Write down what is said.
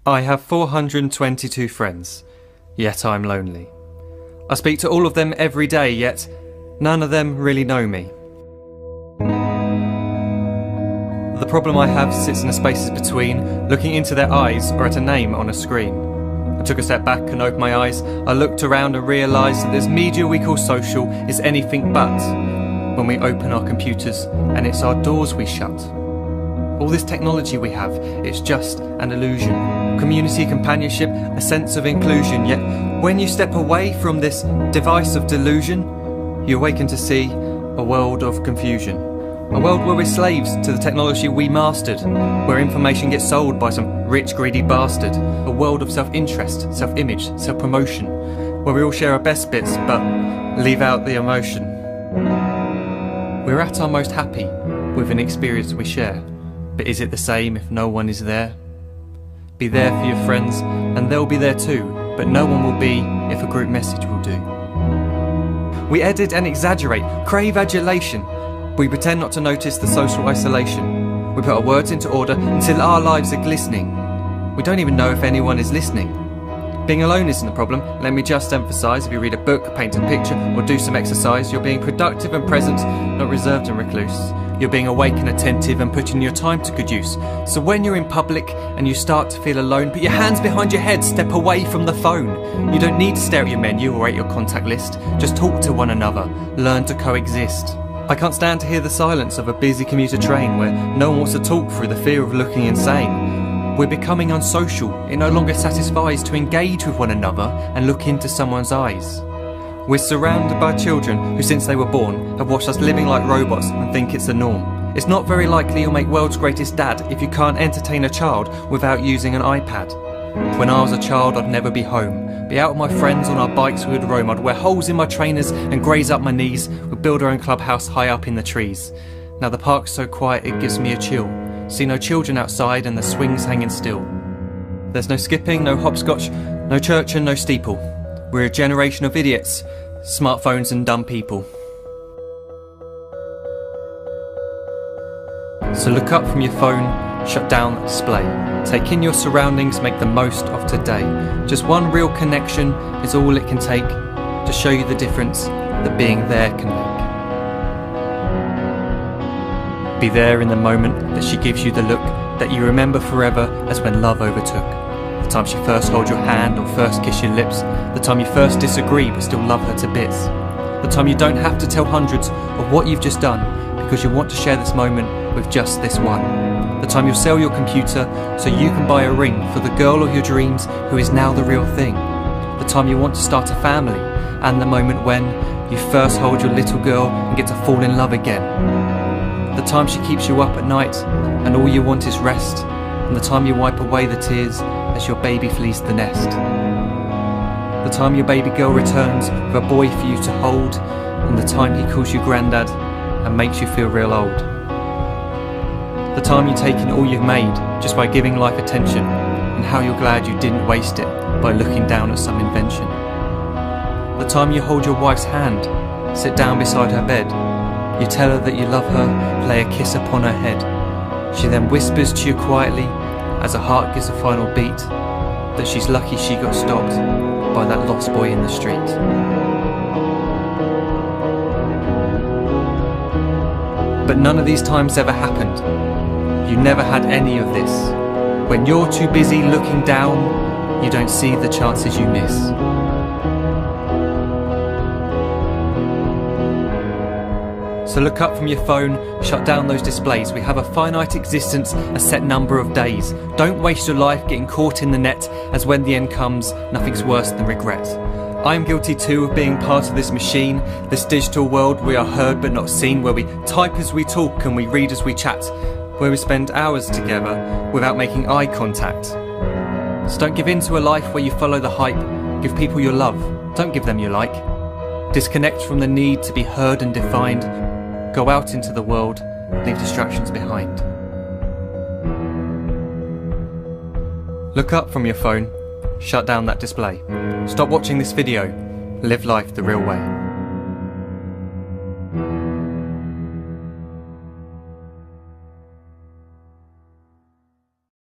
I have 422 friends, yet I'm lonely. I speak to all of them every day, yet none of them really know me. The problem I have sits in the spaces between looking into their eyes or at a name on a screen. I took a step back and opened my eyes. I looked around and realised that this media we call social is anything but when we open our computers and it's our doors we shut. All this technology we have, it's just an illusion. Community, companionship, a sense of inclusion. Yet when you step away from this device of delusion, you awaken to see a world of confusion. A world where we're slaves to the technology we mastered, where information gets sold by some rich, greedy bastard. A world of self-interest, self-image, self-promotion, where we all share our best bits but leave out the emotion. We're at our most happy with an experience we share. But is it the same if no one is there? Be there for your friends and they'll be there too, but no one will be if a group message will do. We edit and exaggerate, crave adulation. We pretend not to notice the social isolation. We put our words into order until our lives are glistening. We don't even know if anyone is listening. Being alone isn't the problem. Let me just emphasise, if you read a book, paint a picture or do some exercise, you're being productive and present, not reserved and recluse. You're being awake and attentive and putting your time to good use. So when you're in public and you start to feel alone, put your hands behind your head, step away from the phone. You don't need to stare at your menu or at your contact list. Just talk to one another, learn to coexist. I can't stand to hear the silence of a busy commuter train where no one wants to talk through the fear of looking insane. We're becoming unsocial. It no longer satisfies to engage with one another and look into someone's eyes. We're surrounded by children who since they were born have watched us living like robots and think it's the norm. It's not very likely you'll make world's greatest dad if you can't entertain a child without using an iPad. When I was a child I'd never be home. Be out with my friends on our bikes we would roam. I'd wear holes in my trainers and graze up my knees. We'd build our own clubhouse high up in the trees. Now the park's so quiet it gives me a chill. See no children outside and the swings hanging still. There's no skipping, no hopscotch, no church and no steeple. We're a generation of idiots, smartphones and dumb people. So look up from your phone, shut down the display. Take in your surroundings, make the most of today. Just one real connection is all it can take to show you the difference that being there can make. Be there in the moment that she gives you the look that you remember forever as when love overtook. The time she first holds your hand or first kiss your lips. The time you first disagree but still love her to bits. The time you don't have to tell hundreds of what you've just done because you want to share this moment with just this one. The time you'll sell your computer so you can buy a ring for the girl of your dreams who is now the real thing. The time you want to start a family and the moment when you first hold your little girl and get to fall in love again. The time she keeps you up at night and all you want is rest. And the time you wipe away the tears as your baby flees the nest. The time your baby girl returns with a boy for you to hold, and the time he calls you granddad and makes you feel real old. The time you take in all you've made just by giving life attention, and how you're glad you didn't waste it by looking down at some invention. The time you hold your wife's hand, sit down beside her bed, you tell her that you love her, lay a kiss upon her head. She then whispers to you quietly as her heart gives a final beat that she's lucky she got stopped by that lost boy in the street. But none of these times ever happened. You never had any of this. When you're too busy looking down, you don't see the chances you miss. So look up from your phone, shut down those displays. We have a finite existence, a set number of days. Don't waste your life getting caught in the net, as when the end comes, nothing's worse than regret. I'm guilty too of being part of this machine, this digital world we are heard but not seen, where we type as we talk and we read as we chat, where we spend hours together without making eye contact. So don't give in to a life where you follow the hype. Give people your love, don't give them your like. Disconnect from the need to be heard and defined. Go out into the world, leave distractions behind. Look up from your phone, shut down that display. Stop watching this video, live life the real way.